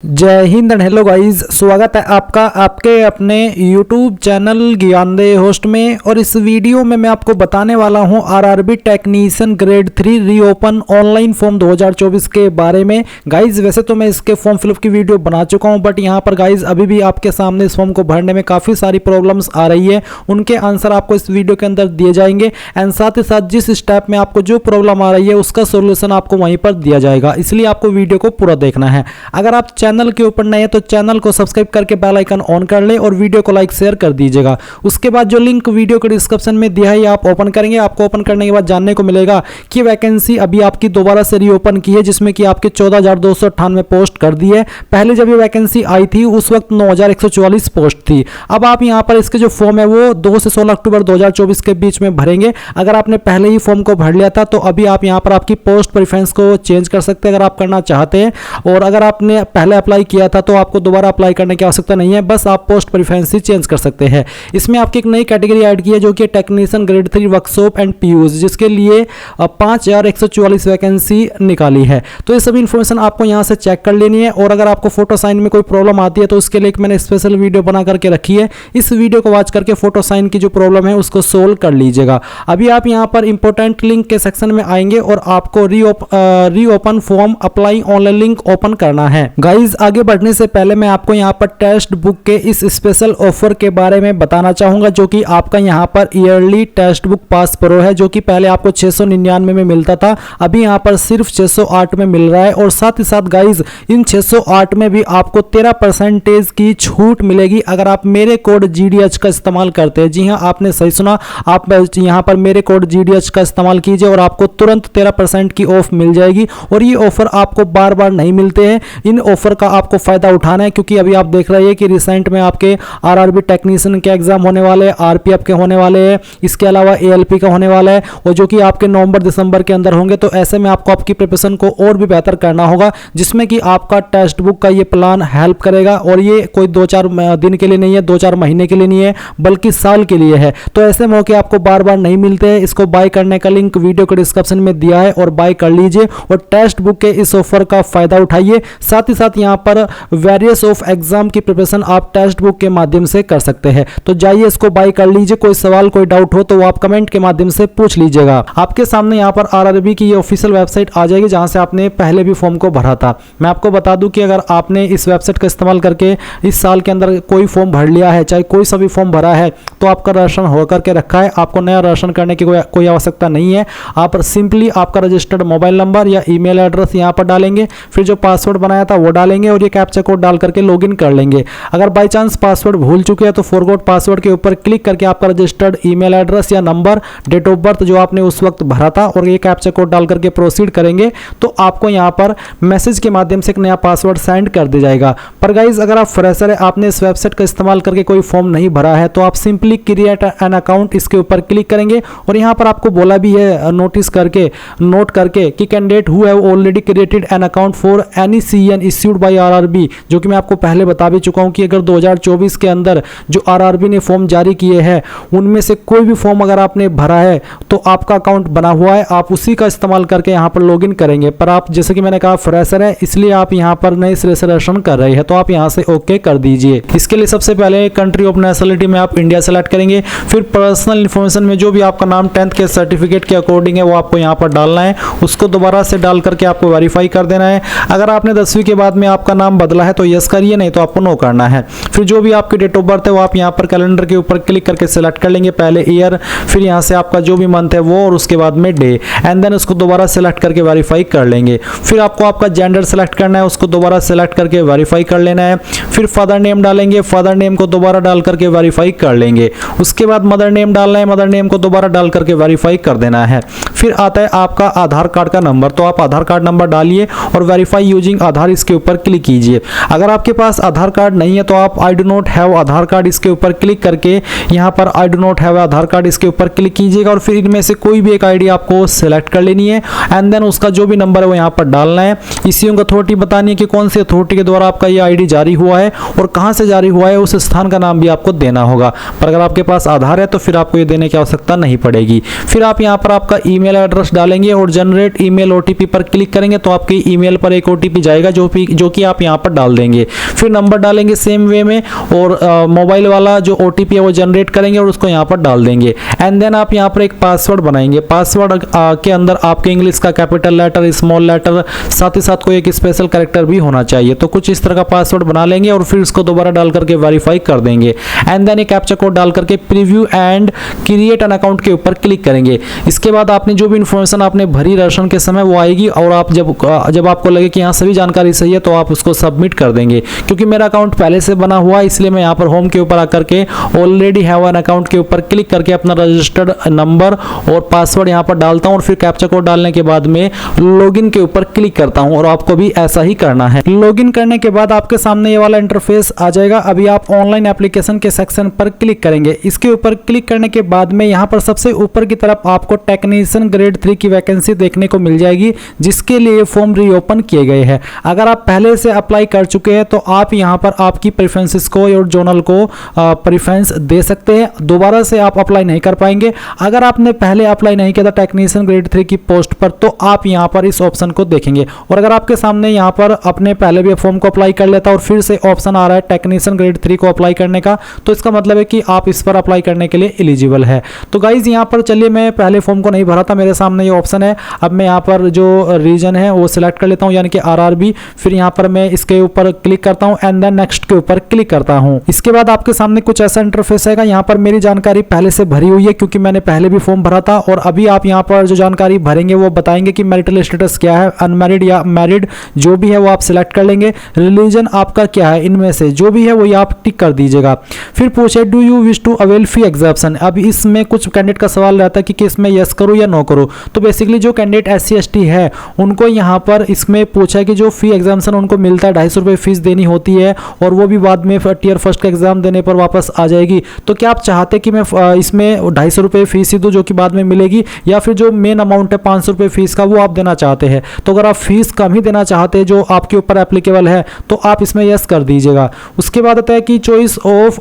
जय Hind and hello guys, स्वागत है आपका आपके अपने YouTube चैनल ज्ञानदेह होस्ट में। और इस वीडियो में मैं आपको बताने वाला हूं RRB technician grade 3 reopen online form 2024 के बारे में। गाइस वैसे तो मैं इसके फॉर्म फिलअप की वीडियो बना चुका हूं, बट यहां पर गाइस अभी भी आपके सामने इस फॉर्म को भरने में काफ़ी सारी प्रॉब्लम्स आ रही है। उनके आंसर आपको इस वीडियो के अंदर दिए जाएंगे एंड साथ ही साथ जिस स्टेप में आपको जो प्रॉब्लम आ रही है उसका सोल्यूशन आपको वहीं पर दिया जाएगा, इसलिए आपको वीडियो को पूरा देखना है। अगर आप चैनल के ऊपर नए हैं तो चैनल को सब्सक्राइब करके बेल आइकन ऑन कर लें और वीडियो को लाइक शेयर कर दीजिएगा। उसके बाद जो लिंक वीडियो के डिस्क्रिप्शन में दिया है ये आप ओपन करेंगे। आपको ओपन करने के बाद जानने को मिलेगा कि वैकेंसी अभी आपकी दोबारा से रीओपन की है, जिसमें कि आपके 14,298 पोस्ट कर दी है। पहले जब ये वैकेंसी आई थी उस वक्त 9,144 पोस्ट थी। अब आप यहाँ पर इसके जो फॉर्म है वो 2 से 16 अक्टूबर 2024 के बीच में भरेंगे। अगर आपने पहले ही फॉर्म को भर लिया था तो अभी आप यहाँ पर आपकी पोस्ट प्रेफरेंस को चेंज कर सकते हैं अगर आप करना चाहते हैं। और अगर आपने पहले अप्लाई किया था तो आपको दोबारा अप्लाई करने की आवश्यकता नहीं है, बस आप पोस्ट प्रेफरेंस ही चेंज कर सकते हैं। इसमें आपकी एक नई कैटेगरी ऐड की है जो कि technician grade 3 workshop and PUs, जिसके लिए 5,144 वैकेंसी निकाली है। तो ये सभी इंफॉर्मेशन आपको यहाँ से चेक कर लेनी है। और अगर आपको फोटो साइन में कोई प्रॉब्लम आती है तो उसके लिए मैंने स्पेशल वीडियो बना करके रखी है। इस वीडियो को वॉच करके फोटो साइन की जो प्रॉब्लम है उसको सोल्व कर लीजिएगा। अभी आप यहाँ पर इंपॉर्टेंट लिंक के सेक्शन में आएंगे और आपको reopen form apply online link open करना है। गाइज आगे बढ़ने से पहले मैं आपको यहाँ पर टेक्स्ट बुक के इस स्पेशल ऑफर के बारे में बताना चाहूंगा, जो कि आपका यहाँ पर yearly text book pass pro है, जो कि पहले आपको 699 में मिलता था, अभी यहाँ पर सिर्फ 608 में मिल रहा है। और साथ ही साथ गाइज इन 608 में भी आपको 13% की छूट मिलेगी अगर आप मेरे कोड GDH का इस्तेमाल करते हैं। जी हाँ, आपने सही सुना, आप यहाँ पर मेरे कोड GDH का इस्तेमाल कीजिए और आपको तुरंत 13% की ऑफ मिल जाएगी। और ये ऑफर आपको बार बार नहीं मिलते हैं, इन ऑफर का आपको फायदा उठाना है, क्योंकि अभी आप देख रहे हैं कि रिसेंट में आपके आरआरबी टेक्नीशियन के एग्जाम होने वाले हैं, आरपीएफ के होने वाले हैं, इसके अलावा एएलपी का होने वाला है, और जो कि आपके नवंबर दिसंबर के अंदर होंगे। तो ऐसे में आपको आपकी प्रिपरेशन को और भी बेहतर करना होगा, जिसमें कि आपका टेक्स्ट बुक का ये प्लान हेल्प करेगा। और ये कोई 2-4 दिन के लिए नहीं है, 2-4 महीने के लिए नहीं है, बल्कि साल के लिए है। तो ऐसे मौके आपको बार बार नहीं मिलते हैं। इसको बाय करने का लिंक वीडियो के डिस्क्रिप्शन में दिया है और बाय कर लीजिए और टेक्स्ट बुक के इस ऑफर का फायदा उठाइए। साथ ही साथ यहाँ पर वेरियस ऑफ एग्जाम की प्रिपरेशन आप टेक्स्ट बुक के माध्यम से कर सकते हैं। तो जाइए इसको बाय कर लीजिए। कोई सवाल कोई डाउट हो तो वो आप कमेंट के माध्यम से पूछ लीजिएगा। आपके सामने यहाँ पर आरआरबी की ये ऑफिशियल वेबसाइट आ जाएगी जहां से आपने पहले भी फॉर्म को भरा था। मैं आपको बता दूं कि अगर आपने इस वेबसाइट का इस्तेमाल करके इस साल के अंदर कोई फॉर्म भर लिया है, चाहे कोई सा भी फॉर्म भरा है, तो आपका राशन हो करके रखा है। आपको नया राशन करने की कोई आवश्यकता नहीं है। आप सिंपली आपका रजिस्टर्ड मोबाइल नंबर या ईमेल एड्रेस यहाँ पर डालेंगे, फिर जो पासवर्ड बनाया था वो डालेंगे और ये कैप्चा कोड डाल करके लॉगिन कर लेंगे। अगर बाय चांस पासवर्ड भूल चुके हैं तो फॉरगॉट पासवर्ड के ऊपर क्लिक करके आपका रजिस्टर्ड ईमेल एड्रेस या नंबर, डेट ऑफ बर्थ जो आपने उस वक्त भरा था और ये कैप्चा कोड डाल करके प्रोसीड करेंगे तो आपको यहाँ पर मैसेज के माध्यम से एक नया पासवर्ड सेंड कर दिया जाएगा। पर गाइज अगर आप फ्रेशर है, आपने इस वेबसाइट का इस्तेमाल करके कोई फॉर्म नहीं भरा है, तो आप सिंपली क्रिएट एन अकाउंट इसके ऊपर क्लिक करेंगे। और यहाँ पर आपको बोला भी है नोट करके कि candidate who have already created an account for any CN issued by RRB, जो कि मैं आपको पहले बता भी चुका हूं कि अगर 2024 के अंदर जो आरआरबी ने फॉर्म जारी किए हैं उनमें से कोई भी फॉर्म अगर आपने भरा है तो आपका अकाउंट बना हुआ है, आप उसी का इस्तेमाल करके यहां पर लॉगिन करेंगे। पर आप जैसे कि मैंने कहा फ्रेशर है, इसलिए आप यहां पर नए सिरे से रजिस्ट्रेशन कर रहे हैं, तो आप यहां से ओके कर दीजिए। इसके लिए सबसे पहले कंट्री ऑफ नेशनलिटी में आप इंडिया सेलेक्ट करेंगे। फिर पर्सनल इंफॉर्मेशन में जो भी आपका नाम 10th के सर्टिफिकेट के अकॉर्डिंग है वो आपको यहाँ पर डालना है, उसको दोबारा से डाल करके आपको वेरीफाई कर देना है। अगर आपने 10वीं के बाद में आपका नाम बदला है तो यस करिए, नहीं तो आपको नो करना है। फिर जो भी आपकी डेट ऑफ बर्थ है वो आप यहाँ पर कैलेंडर के ऊपर क्लिक करके सिलेक्ट कर लेंगे, पहले ईयर, फिर यहाँ से आपका जो भी मंथ है वो, और उसके बाद में डे, एंड देन उसको दोबारा सिलेक्ट करके वेरीफाई कर लेंगे। फिर आपको आपका जेंडर सेलेक्ट करना है, उसको दोबारा सिलेक्ट करके वेरीफाई कर लेना है। फिर फादर नेम डालेंगे, फादर नेम को दोबारा डाल करके वेरीफाई कर लेंगे। उसके बाद मदर नेम डालना है, मदर नेम को दोबारा डाल करके वेरीफाई कर देना है। फिर आता है आपका आधार कार्ड का नंबर, तो आप आधार कार्ड नंबर डालिए और वेरीफाई यूजिंग आधार इसके ऊपर क्लिक कीजिए। अगर आपके पास आधार कार्ड नहीं है तो आप I do not have Aadhaar card इसके ऊपर क्लिक करके यहाँ पर I do not have Aadhaar card इसके ऊपर क्लिक कीजिएगा और फिर इनमें से कोई भी एक आईडी आपको सेलेक्ट कर लेनी है एंड देन उसका जो भी नंबर है वो यहाँ पर डालना है। इश्यूइंग अथॉरिटी बतानी है कि कौन सी अथॉरिटी के द्वारा आपका ये आईडी जारी हुआ है और कहाँ से जारी हुआ है, उस स्थान का नाम भी आपको देना होगा। पर अगर आपके पास आधार है तो फिर आपको ये देने की आवश्यकता नहीं पड़ेगी। फिर आप यहाँ पर आपका ईमेल एड्रेस डालेंगे और जनरेट ईमेल OTP पर क्लिक करेंगे तो आपकी ईमेल पर एक OTP जाएगा जो की आप यहाँ पर डाल देंगे। फिर नंबर डालेंगे सेम वे में, और मोबाइल वाला जो OTP है वो जनरेट करेंगे और उसको यहाँ पर डाल देंगे। एंड देन आप यहाँ पर एक पासवर्ड बनाएंगे। पासवर्ड के अंदर आपके इंग्लिश का कैपिटल लेटर, स्मॉल लेटर, साथ ही साथ कोई एक स्पेशल कैरेक्टर भी होना चाहिए। तो कुछ इस तरह का पासवर्ड बना लेंगे और फिर उसको दोबारा डाल करके वेरीफाई कर देंगे। एंड देन एक कैप्चा कोड डाल करके preview and create an account के ऊपर क्लिक करेंगे। इसके बाद आपने जो भी इंफॉर्मेशन आपने भरी रजिस्ट्रेशन के समय वो आएगी, और आप जब आपको लगे कि यहाँ सभी जानकारी सही है तो आप उसको सबमिट कर देंगे। क्योंकि मेरा अकाउंट पहले से बना हुआ है इसलिए मैं यहाँ पर होम के ऊपर आकर के ऑलरेडी हैव एन अकाउंट के ऊपर क्लिक करके अपना रजिस्टर्ड नंबर और पासवर्ड यहाँ पर डालता हूँ, और फिर कैप्चा कोड डालने के बाद में लॉगिन के ऊपर क्लिक करता हूँ। और आपको भी ऐसा ही करना है। लॉगिन करने के बाद आपके सामने ये वाला इंटरफेस आ जाएगा। अभी आप ऑनलाइन एप्लीकेशन के सेक्शन पर क्लिक करेंगे। इसके ऊपर क्लिक करने के बाद में यहाँ पर सबसे ऊपर की तरफ आपको टेक्नीशियन ग्रेड 3 की वैकेंसी देखने को मिल जाएगी, जिसके लिए फॉर्म रीओपन किए गए हैं। अगर आप पहले से अप्लाई कर चुके हैं तो आप यहाँ पर आपकी प्रेफरेंसेस को और जोनल को प्रेफरेंस दे सकते हैं। दोबारा से आप अप्लाई नहीं कर पाएंगे। अगर आपने पहले अप्लाई नहीं किया था टेक्नीशियन ग्रेड 3 की पोस्ट पर तो आप यहाँ पर इस ऑप्शन को देखेंगे। और अगर आपके सामने यहाँ पर अपने पहले भी फॉर्म को अप्लाई कर लेता और फिर से ऑप्शन आ रहा है टेक्नीशियन ग्रेड 3 को अप्लाई करने का, तो इसका मतलब है कि आप इस पर अप्लाई करने के लिए एलिजिबल है। तो गाइज यहाँ पर चलिए, मैं पहले फॉर्म को नहीं भरा था, मेरे सामने ये ऑप्शन है। अब मैं यहाँ पर जो रीजन है वो सिलेक्ट कर लेता हूँ, यानी कि RRB। फिर यहाँ पर मैं इसके ऊपर क्लिक करता हूँ एंड देन नेक्स्ट के ऊपर क्लिक करता हूँ। इसके बाद आपके सामने कुछ ऐसा इंटरफेस आएगा। यहाँ पर मेरी जानकारी पहले से भरी हुई है क्योंकि मैंने पहले भी फॉर्म भरा था। और अभी आप यहाँ पर जो जानकारी भरेंगे वो बताएंगे कि मैरिटल स्टेटस क्या है, अनमैरिड या मैरिड, जो भी है वो आप सिलेक्ट कर लेंगे। रिलीजन आपका क्या है, इनमें से जो भी है वो आप टिक कर दीजिएगा। फिर पूछे do you wish to avail fee exemption. अब इसमें कुछ कैंडिडेट का सवाल रहता है कि इसमें यस करो या नो करो। तो बेसिकली जो कैंडिडेट SC ST है उनको यहाँ पर इसमें पूछा है कि जो फी एग्जाम्पशन उनको मिलता है 250 रुपये फीस देनी होती है, और वो भी बाद में टियर फर्स्ट का एग्जाम देने पर वापस आ जाएगी। तो क्या आप चाहते कि मैं इसमें 250 रुपये फीस ही दूँ जो कि बाद में मिलेगी, या फिर जो मेन अमाउंट है 500 रुपये फीस का वो आप देना चाहते हैं? तो अगर आप फीस कम ही देना चाहते हैं जो आपके ऊपर एप्लीकेबल है तो आप इसमें यस कर दीजिएगा। उसके बाद आता है कि चॉइस ऑफ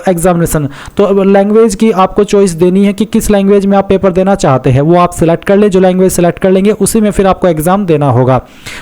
एग्जामिनेशन। तो लैंग्वेज की आपको चॉइस देनी है कि किस लैंग्वेज में आप पेपर देना चाहते हैं, वो आप सिलेक्ट कर ले। जो लैंग्वेज सिलेक्ट कर लेंगे उसी में फिर आपको एग्जाम देना होगा।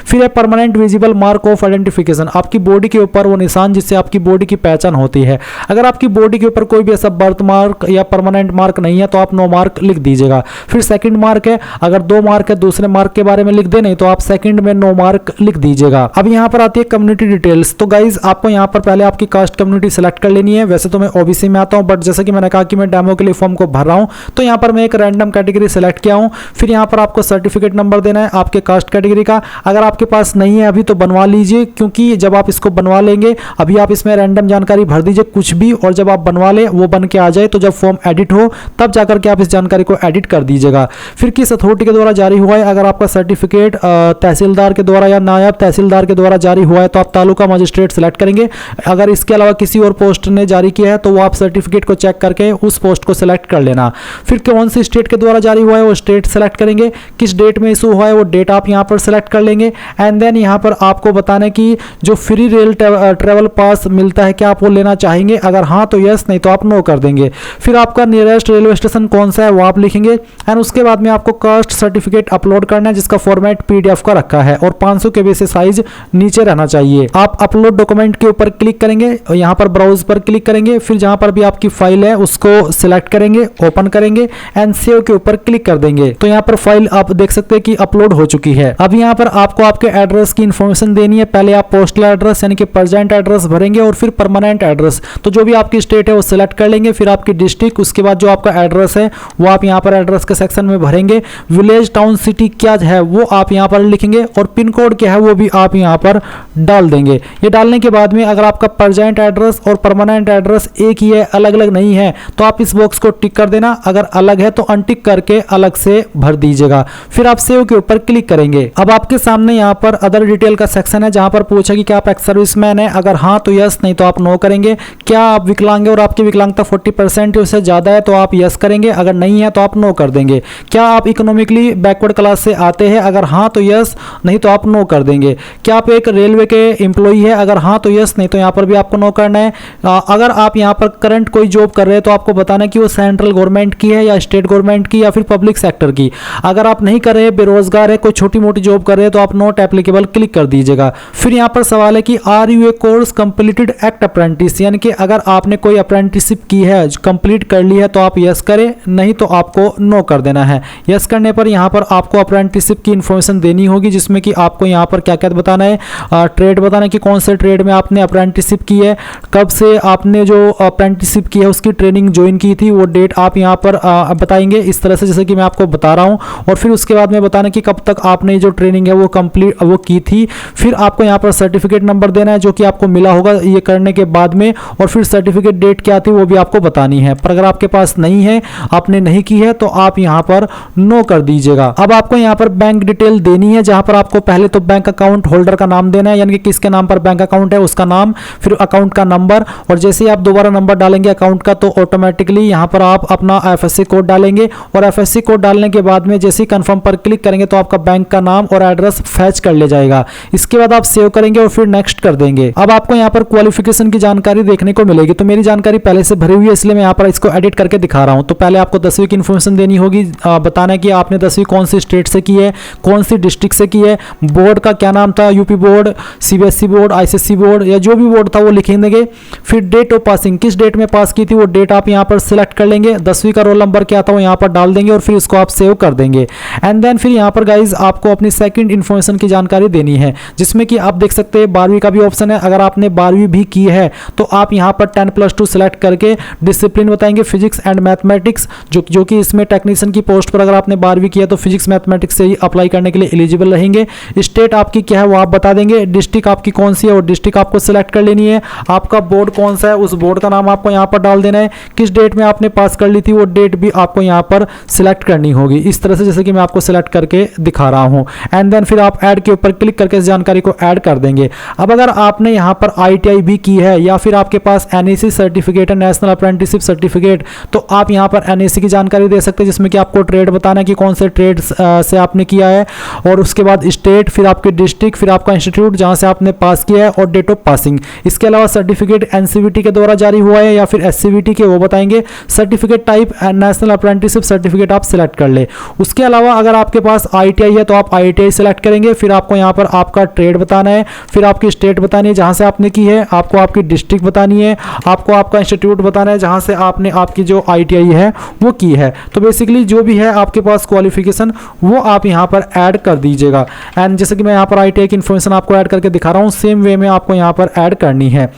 फिर है permanent visible mark of identification. आपकी बॉडी के ऊपर वो निशान जिससे आपकी बॉडी की पहचान होती है। अगर आपकी बॉडी के ऊपर कोई भी ऐसा बर्थ मार्क या परमानेंट मार्क नहीं है तो आप नो मार्क लिख दीजिएगा। फिर सेकंड मार्क है, अगर 2 मार्क है दूसरे मार्क के बारे में लिख दे, नहीं तो आप सेकंड में नो मार्क लिख दीजिएगा। अब यहाँ पर आती है कम्युनिटी डिटेल्स। तो गाइज आपको यहाँ पर पहले आपकी कास्ट कम्युनिटी सेलेक्ट कर लेनी है। वैसे तो मैं OBC में आता हूँ, बट जैसा कि मैंने कहा कि मैं डेमो के लिए फॉर्म को भर रहा हूँ तो यहाँ पर मैं एक रैंडम कैटेगरी सेलेक्ट किया हूँ। फिर यहाँ पर आपको सर्टिफिकेट नंबर देना है आपके कास्ट कैटेगरी का। अगर आपके पास नहीं है अभी तो बनवा लीजिए, क्योंकि जब आप इसको बनवा लेंगे, अभी आप इसमें रैंडम जानकारी भर दीजिए कुछ भी, और जब आप बनवा ले वो बन के आ जाए तो जब फॉर्म एडिट हो तब जाकर के आप इस जानकारी को एडिट कर दीजिएगा। फिर किस अथॉरिटी के द्वारा जारी हुआ है, अगर आपका सर्टिफिकेट तहसीलदार के द्वारा या नायब तहसीलदार के द्वारा जारी हुआ है तो आप तालुका मजिस्ट्रेट सेलेक्ट करेंगे। अगर इसके अलावा किसी और पोस्ट ने जारी किया है तो वो आप सर्टिफिकेट को चेक करके उस पोस्ट को सिलेक्ट कर लेना। फिर कौन सी स्टेट के द्वारा जारी हुआ है वो स्टेट सेलेक्ट करेंगे। किस डेट में इशू हुआ है वो डेट आप यहाँ पर सेलेक्ट कर लेंगे। एंड देन यहाँ पर आपको बताना है कि जो फ्री रेल ट्रेवल पास मिलता है क्या आप वो लेना चाहेंगे। अगर हाँ तो यस, नहीं तो आप नो कर देंगे। फिर आपका नियरेस्ट रेलवे स्टेशन कौन सा है वो आप लिखेंगे। एंड उसके बाद में आपको कास्ट सर्टिफिकेट अपलोड करना है जिसका फॉर्मेट PDF का रखा है और 500 KB से साइज नीचे रहना चाहिए। आप अपलोड डॉक्यूमेंट के ऊपर क्लिक करेंगे और यहाँ पर ब्राउज पर क्लिक करेंगे। फिर जहाँ पर भी आपकी फाइल है उसको सिलेक्ट करेंगे, ओपन करेंगे एंड सेव के ऊपर क्लिक कर देंगे। तो यहाँ पर फाइल आप देख सकते हैं कि अपलोड हो चुकी है। अब यहाँ पर आपको आपके एड्रेस की इंफॉर्मेशन देनी है। पहले आप पोस्टल एड्रेस यानी कि प्रेजेंट एड्रेस भरेंगे और फिर परमानेंट एड्रेस। तो जो भी आपकी स्टेट है वो सिलेक्ट कर लेंगे। फिर आपकी डिस्ट्रिक्ट, उसके बाद जो आपका एड्रेस है वो आप यहाँ पर एड्रेस के सेक्शन में भरेंगे। विलेज, टाउन, सिटी क्या है वो आप यहाँ पर लिखेंगे और पिन कोड क्या है वो भी आप यहाँ पर डाल देंगे। ये डालने के बाद में अगर आपका प्रेजेंट एड्रेस और परमानेंट एड्रेस एक ही है, अलग अलग नहीं है, तो आप इस बॉक्स को टिक कर देना। अगर अलग है तो अनटिक करके अलग से भर दीजिएगा। फिर आप सेव के ऊपर क्लिक करेंगे। अब आपके सामने यहाँ पर अदर डिटेल का सेक्शन है जहाँ पर पूछा कि क्या आप एक्स सर्विसमैन है। अगर हाँ तो यस, नहीं तो आप नो करेंगे। क्या आप विकलांग है और आपकी विकलांगता 40% उससे ज़्यादा है तो आप यस करेंगे। अगर नहीं है तो आप नो कर देंगे। क्या आप इकोनॉमिकली बैकवर्ड क्लास से आते हैं। अगर हाँ तो यस, नहीं तो आप नो कर देंगे। क्या आप एक रेलवे के एम्प्लॉई है। अगर हाँ तो यस, नहीं तो यहाँ पर भी आपको नो करना है। अगर आप यहाँ पर करंट कोई जॉब कर रहे हैं तो आपको बताना है कि वो सेंट्रल गवर्नमेंट की है या स्टेट गवर्नमेंट की या फिर पब्लिक सेक्टर की। अगर आप नहीं कर रहे, बेरोजगार है, कोई छोटी मोटी जॉब कर रहे हैं तो आप नॉट एप्लीकेबल क्लिक कर दीजिएगा। फिर यहाँ पर सवाल है कि are you a course completed act apprentice, यानी कि अगर आपने कोई अप्रेंटिसशिप की है, कंप्लीट कर ली है तो आप यस करें, नहीं तो आपको नो कर देना है। यस करने पर यहाँ पर आपको अप्रेंटिसशिप की इन्फॉर्मेशन देनी होगी, जिसमें कि आपको यहाँ पर क्या क्या बताना है, ट्रेड बताना है कि कौन से ट्रेड में आपने अप्रेंटिसशिप की है, कब से आपने जो अप्रेंटिसशिप की है उसकी ट्रेनिंग ज्वाइन की थी, वो डेट आप यहाँ पर बताएंगे इस तरह से जैसे कि मैं आपको बता रहा हूँ। और फिर उसके बाद में बताना कि कब तक आपने जो ट्रेनिंग है वो कंप्लीट वो की थी। फिर आपको यहाँ पर सर्टिफिकेट नंबर देना है जो कि आपको मिला होगा ये करने के बाद में, और फिर सर्टिफिकेट डेट क्या थी वो भी आपको बतानी है। पर अगर आपके पास नहीं है, आपने नहीं की है, तो आप यहाँ पर नो कर दीजिएगा। अब आपको यहाँ पर बैंक डिटेल देनी है, जहां पर आपको पहले तो बैंक अकाउंट होल्डर का नाम देना है, यानी कि किसके नाम पर बैंक अकाउंट है उसका नाम, फिर अकाउंट का नंबर, और जैसे ही आप दोबारा नंबर डालेंगे अकाउंट का तो ऑटोमेटिकली यहाँ पर आप अपना एफएससी कोड डालेंगे, और एफएससी कोड डालने के बाद में जैसे ही कंफर्म पर क्लिक करेंगे तो आपका बैंक का नाम और एड्रेस फैच कर ले जाएगा। इसके बाद आप सेव करेंगे और फिर नेक्स्ट कर देंगे। अब आपको यहाँ पर क्वालिफिकेशन की जानकारी देखने को मिलेगी, तो मेरी जानकारी पहले से भरी हुई है इसलिए मैं यहाँ पर इसको एडिट करके दिखा रहा हूँ। तो पहले आपको 10वीं की इन्फॉर्मेशन देनी होगी, बताना है कि आपने 10वीं कौन सी स्टेट से की है, कौन सी डिस्ट्रिक्ट से की है, बोर्ड का क्या नाम था, UP board, CBSE board, ICSE board या जो भी बोर्ड था वो लिखेंगे। फिर डेट ऑफ पासिंग, किस डेट में पास की थी वो डेट आप यहाँ पर सिलेक्ट कर लेंगे, 10वीं का रोल नंबर क्या था वो यहाँ पर डाल देंगे और फिर इसको आप सेव कर देंगे। एंड देन फिर यहाँ पर गाइज आपको अपनी सेकंड इन्फॉर्मेशन की जानकारी देनी है, जिसमें कि आप देख सकते हैं 12वीं का भी ऑप्शन है। अगर आपने 12वीं भी की है तो आप यहाँ पर 10+2 सिलेक्ट करके डिसिप्लिन बताएंगे फिजिक्स एंड मैथमेटिक्स, जो कि इसमें टेक्नीशियन की पोस्ट पर अगर आपने 12वीं किया तो फिजिक्स मैथमेटिक्स से ही अप्लाई करने के लिए एलिजिबल रहेंगे। स्टेट आपकी क्या है वो आप बता देंगे, डिस्ट्रिक्ट आपकी कौन सी है और डिस्ट्रिक्ट आपको सिलेक्ट कर लेनी है, आपका बोर्ड कौन सा है उस बोर्ड का नाम आपको यहाँ पर डाल देना है, किस डेट में आपने पास कर ली थी वो डेट भी आपको यहाँ पर सिलेक्ट करनी होगी, इस तरह से जैसे कि मैं आपको सिलेक्ट करके दिखा रहा हूँ। एंड देन फिर आप ऐड के ऊपर क्लिक करके इस जानकारी को ऐड कर देंगे। अब अगर आपने यहाँ पर ITI भी की है या फिर आपके पास NAC सर्टिफिकेट है, नेशनल अप्रेंटिसशिप सर्टिफिकेट, तो आप यहाँ पर NAC की जानकारी दे सकते हैं, जिसमें कि आपको ट्रेड बताना है कि कौन से ट्रेड से आपने किया है, और उसके बाद स्टेट, फिर आपके डिस्ट्रिक्ट, फिर आपका इंस्टीट्यूट जहाँ से आपने पास किया है और डेट ऑफ पासिंग। इसके अलावा सर्टिफिकेट NCVT के द्वारा जारी हुआ है या फिर SCVT के वो बताएंगे। Certificate type national apprenticeship certificate आप सिलेक्ट कर ले। उसके अलावा अगर आपके पास ITI है तो आप ITI सिलेक्ट करेंगे, फिर आपको यहाँ पर आपका ट्रेड बताना है, फिर आपकी स्टेट बतानी है जहाँ से आपने की है, आपको आपकी डिस्ट्रिक्ट बतानी है, आपको आपका इंस्टीट्यूट बताना है जहाँ से आपने आपकी जो ITI है वो की है। तो बेसिकली जो भी है आपके पास क्वालिफिकेशन वो आप यहाँ पर ऐड कर दीजिएगा। एंड जैसे कि मैं यहाँ पर ITI की इन्फॉर्मेशन आपको ऐड करके दिखा रहा हूँ, सेम वे में आपको यहाँ पर ऐड करनी है।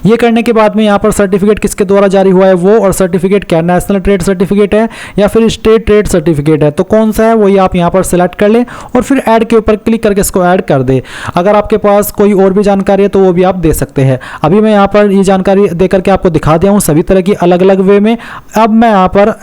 ये करने के बाद में यहाँ पर सर्टिफिकेट किसके द्वारा जारी हुआ है वो, और सर्टिफिकेट क्या नेशनल ट्रेड सर्टिफिकेट है या फिर स्टेट ट्रेड सर्टिफिकेट है, तो कौन सा है वही आप यहाँ पर सिलेक्ट कर लें और फिर ऐड के ऊपर क्लिक करके इसको ऐड कर दे। अगर आपके पास कोई और भी जानकारी है तो वो भी आप दे सकते हैं। अभी मैं यहाँ पर ये जानकारी दे करके आपको दिखा दिया हूँ सभी तरह की अलग अलग वे में। अब मैं यहाँ पर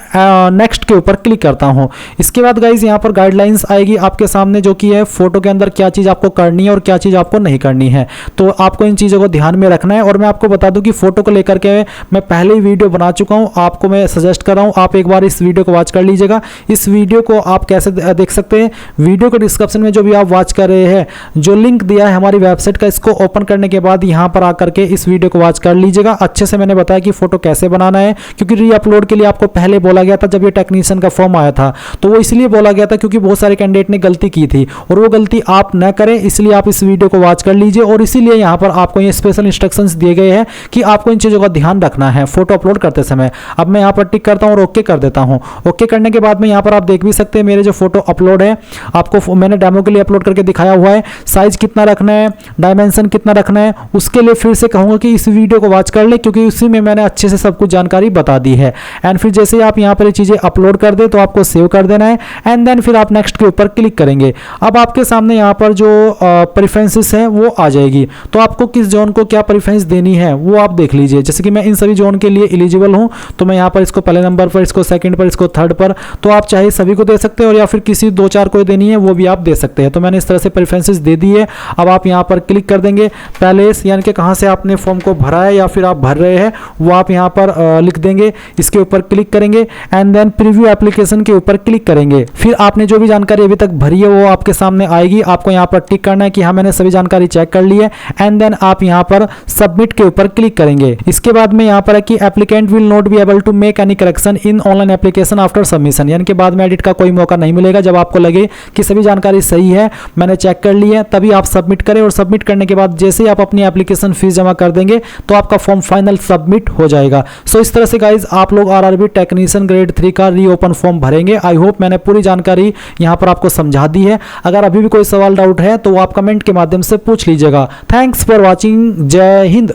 नेक्स्ट के ऊपर क्लिक करता हूँ। इसके बाद गाइज यहाँ पर गाइडलाइंस आएगी आपके सामने, जो कि है फोटो के अंदर क्या चीज़ आपको करनी है और क्या चीज़ आपको नहीं करनी है। तो आपको इन चीज़ों को ध्यान में रखना है। और मैं आपको बता दूं कि फोटो को लेकर के मैं पहले ही वीडियो बना चुका हूं, आपको मैं सजेस्ट कर रहा हूं आप एक बार इस वीडियो को वॉच कर लीजिएगा। इस वीडियो को आप कैसे देख सकते हैं, वीडियो के डिस्क्रिप्शन में जो भी आप वॉच कर रहे हैं जो लिंक दिया है हमारी वेबसाइट का, इसको ओपन करने के बाद यहां पर आकर के इस वीडियो को वॉच कर लीजिएगा। अच्छे से मैंने बताया कि फोटो कैसे बनाना है, क्योंकि री अपलोड के लिए आपको पहले बोला गया था जब ये टेक्नीशियन का फॉर्म आया था, तो वो इसलिए बोला गया था क्योंकि बहुत सारे कैंडिडेट ने गलती की थी और वो गलती आप न करें, इसलिए आप इस वीडियो को वॉच कर लीजिए। और इसीलिए यहाँ पर आपको ये स्पेशल इंस्ट्रक्शंस दिए गए हैं कि आपको इन चीज़ों का ध्यान रखना है फोटो अपलोड करते समय। अब मैं यहाँ पर टिक करता हूँ और ओके कर देता हूँ। ओके करने के बाद में यहाँ पर आप देख भी सकते हैं मेरे जो फोटो अपलोड है, आपको मैंने डेमो के लिए अपलोड करके दिखाया हुआ है। साइज कितना रखना है, डायमेंशन कितना रखना है, उसके लिए फिर से कहूँगा कि इस वीडियो को वॉच कर ले, क्योंकि उसी में मैंने अच्छे से सब कुछ जानकारी बता दी है। एंड फिर जैसे आप यहाँ पर ये चीज़ें अपलोड कर दे तो आपको सेव कर देना है एंड देन फिर आप नेक्स्ट के ऊपर क्लिक करेंगे। अब आपके सामने यहाँ पर जो प्रेफरेंसेस है वो आ जाएगी, तो आपको किस जोन को क्या प्रेफरेंस देनी है वो आप देख लीजिए। जैसे कि मैं इन सभी जोन के लिए एलिजिबल हूं, तो मैं यहाँ पर इसको पहले नंबर पर, इसको सेकंड पर, इसको थर्ड पर, तो आप चाहे सभी को दे सकते हैं और या फिर किसी 2-4 को देनी है वो भी आप दे सकते हैं। तो मैंने इस तरह से प्रेफरेंसेस दे दी है। अब आप यहाँ पर क्लिक कर देंगे, पहले यानी कि कहाँ से आपने फॉर्म को भरा है या फिर आप भर रहे हैं वो आप यहाँ पर लिख देंगे। इसके ऊपर क्लिक करेंगे एंड देन प्रीव्यू एप्लीकेशन के ऊपर क्लिक करेंगे। फिर आपने जो भी जानकारी अभी तक भरी है वो आपके सामने आएगी। आपको यहाँ पर टिक करना है कि हाँ मैंने सभी जानकारी चेक कर ली है एंड देन आप यहाँ पर सबमिट के पर क्लिक करेंगे। इसके बाद में यहाँ पर है कि applicant will not be able to make any correction in online application after submission, यानी कि बाद में एडिट का कोई मौका नहीं मिलेगा। जब आपको लगे कि सभी जानकारी सही है, मैंने चेक कर ली है, तभी आप सबमिट करें। और सबमिट करने के बाद जैसे ही आप अपनी एप्लीकेशन फीस जमा कर देंगे तो आपका फॉर्म फाइनल सबमिट हो जाएगा। सो इस तरह से गाइज आप लोग आरआरबी टेक्नीशियन ग्रेड 3 का रीओपन फॉर्म भरेंगे। आई होप मैंने पूरी जानकारी यहाँ पर आपको समझा दी है। अगर अभी भी कोई सवाल डाउट है तो आप कमेंट के माध्यम से पूछ लीजिएगा। Thanks for watching. जय हिंद।